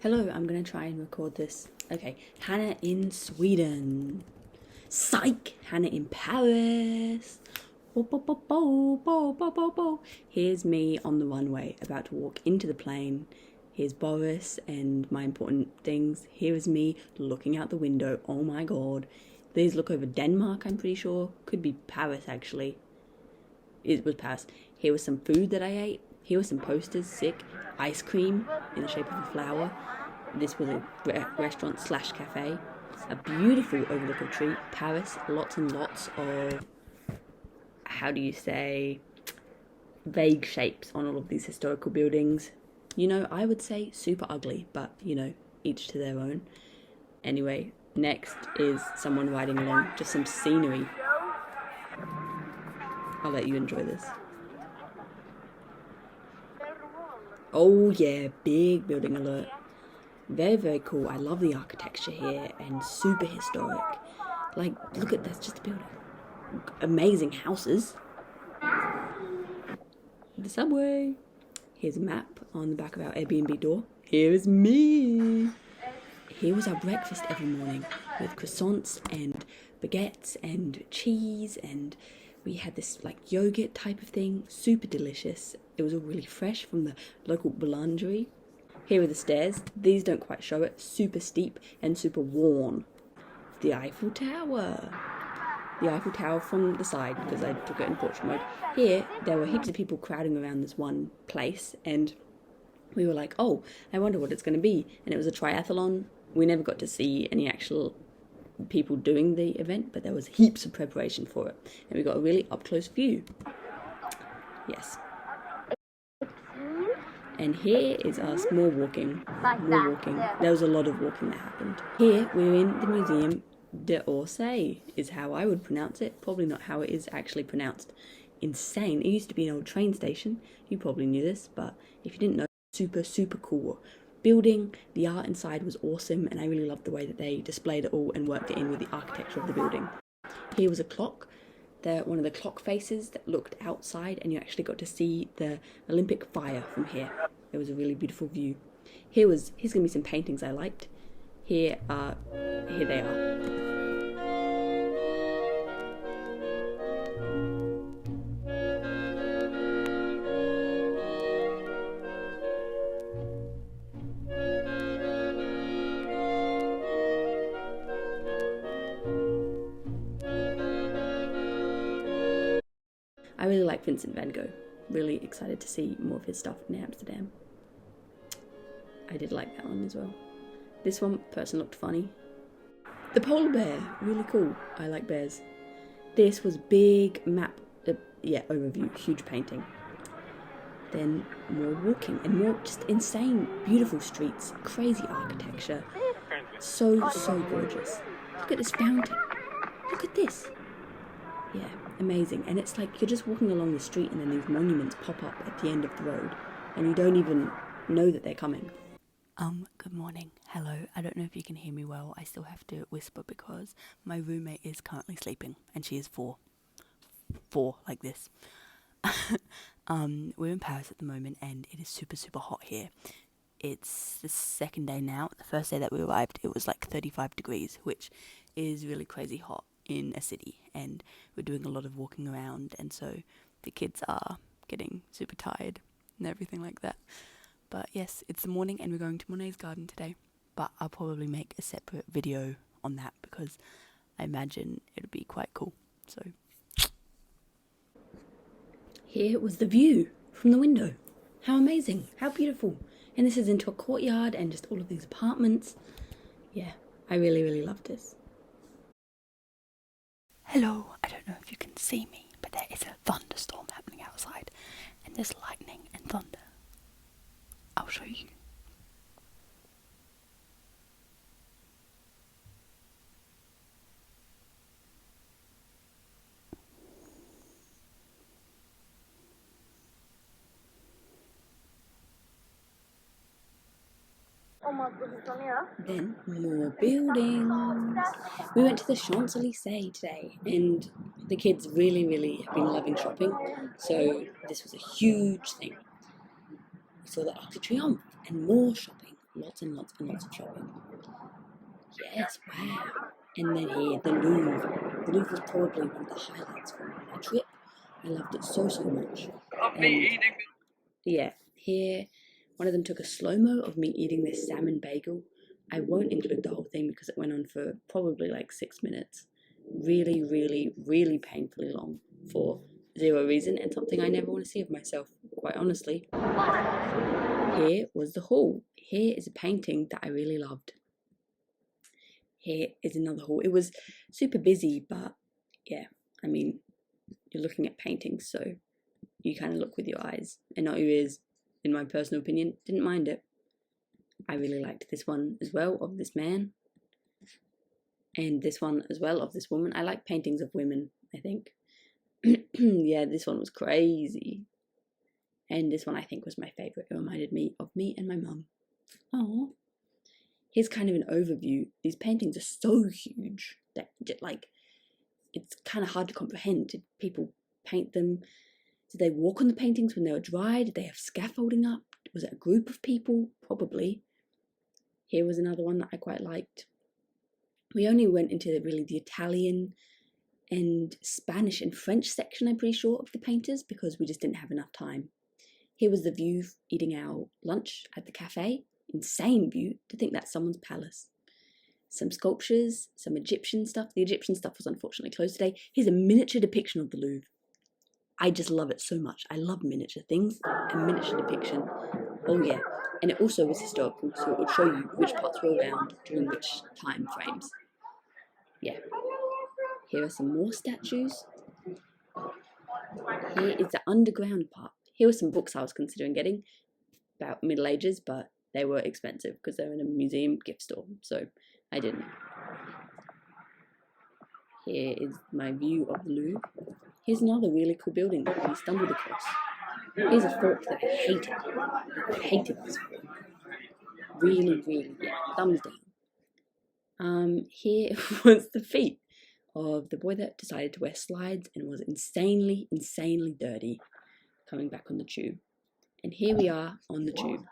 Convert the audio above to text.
Hello, I'm gonna try and record this. Okay, Hannah in Sweden. Psych! Hannah in Paris. Bo, bo, bo, bo, bo, bo, bo, bo. Here's me on the runway, about to walk into the plane. Here's Boris and my important things. Here is me looking out the window. Oh my god. These look over Denmark, I'm pretty sure. Could be Paris, actually. It was Paris. Here was some food that I ate. Here were some posters, sick. Ice cream in the shape of a flower. This was a restaurant slash cafe. A beautiful overlook of tree. Paris, lots and lots of, how do you say, vague shapes on all of these historical buildings. You know, I would say super ugly, but, you know, each to their own. Anyway, next is someone riding along, just some scenery. I'll let you enjoy this. Oh yeah, big building alert. Very, very cool. I love the architecture here and super historic. Like, look at this, just a building. Amazing houses. The subway. Here's a map on the back of our Airbnb door. Here is me. Here was our breakfast every morning with croissants and baguettes and cheese, and we had this like yogurt type of thing, super delicious. It was all really fresh from the local boulangerie. Here are the stairs. These don't quite show it. Super steep and super worn. The Eiffel Tower. The Eiffel Tower from the side, because I took it in portrait mode. Here, there were heaps of people crowding around this one place, and we were like, oh, I wonder what it's going to be. And it was a triathlon. We never got to see any actual people doing the event, but there was heaps of preparation for it. And we got a really up-close view. Yes. And here is us more walking. There was a lot of walking that happened. Here, we're in the Museum d'Orsay, is how I would pronounce it. Probably not how it is actually pronounced. Insane. It used to be an old train station. You probably knew this, but if you didn't know, super cool building. The art inside was awesome, and I really loved the way that they displayed it all and worked it in with the architecture of the building. Here was a clock. One of the clock faces that looked outside, and you actually got to see the Olympic fire from here. It was a really beautiful view. Here's gonna be some paintings I liked. Here they are. I really like Vincent van Gogh. Really excited to see more of his stuff in Amsterdam. I did like that one as well. This one person looked funny. The polar bear, really cool. I like bears. This was big map, overview, huge painting. Then more walking and more just insane, beautiful streets, crazy architecture. So gorgeous. Look at this fountain. Look at this. Yeah, amazing. And it's like you're just walking along the street and then these monuments pop up at the end of the road and you don't even know that they're coming. Good morning. Hello. I don't know if you can hear me well. I still have to whisper because my roommate is currently sleeping and she is four, like this. We're in Paris at the moment and it is super hot here. It's the second day now. The first day that we arrived, it was like 35 degrees, which is really crazy hot in a city, and we're doing a lot of walking around, and so the kids are getting super tired and everything like that. But yes, it's the morning and we're going to Monet's garden today, but I'll probably make a separate video on that because I imagine it'll be quite cool. So here was the view from the window. How amazing, how beautiful. And this is into a courtyard and just all of these apartments. Yeah, I really loved this. Hello, I don't know if you can see me, but there is a thunderstorm happening outside, and there's lightning and thunder. I'll show you. Then more buildings. We went to the Champs-Élysées today, and the kids really have been loving shopping, so this was a huge thing. We saw the Arc de Triomphe and more shopping lots and lots and lots of shopping. Yes, wow. And then here, the Louvre. The Louvre was probably one of the highlights from my trip. I loved it so, so much. And yeah, here, one of them took a slow-mo of me eating this salmon bagel. I won't include the whole thing because it went on for probably like 6 minutes. Really, really, really painfully long for zero reason and something I never want to see of myself, quite honestly. Here was the hall. Here is a painting that I really loved. Here is another hall. It was super busy, but yeah, I mean, you're looking at paintings, so you kind of look with your eyes and not your ears, in my personal opinion. Didn't mind it. I really liked this one as well, of this man. And this one as well, of this woman. I like paintings of women, I think. Yeah, this one was crazy. And this one I think was my favourite. It reminded me of me and my mum. Oh. Here's kind of an overview. These paintings are so huge that like it's kind of hard to comprehend. Did people paint them? Did they walk on the paintings when they were dry? Did they have scaffolding up? Was it a group of people? Probably. Here was another one that I quite liked. We only went into the Italian and Spanish and French section, I'm pretty sure, of the painters because we just didn't have enough time. Here was the view eating our lunch at the cafe. Insane view to think that's someone's palace. Some sculptures, some Egyptian stuff. The Egyptian stuff was unfortunately closed today. Here's a miniature depiction of the Louvre. I just love it so much. I love miniature things and miniature depiction. Oh yeah, and it also was historical, so it would show you which parts were around during which time frames. Yeah. Here are some more statues. Here is the underground part. Here were some books I was considering getting about Middle Ages, but they were expensive because they were in a museum gift store, so I didn't. Here is my view of the Louvre. Here's another really cool building that we stumbled across. Here's a fort that I hated. I hated this fort. Really, really, yeah, thumbs down. Here was the feet of the boy that decided to wear slides and was insanely, insanely dirty coming back on the tube. And here we are on the tube.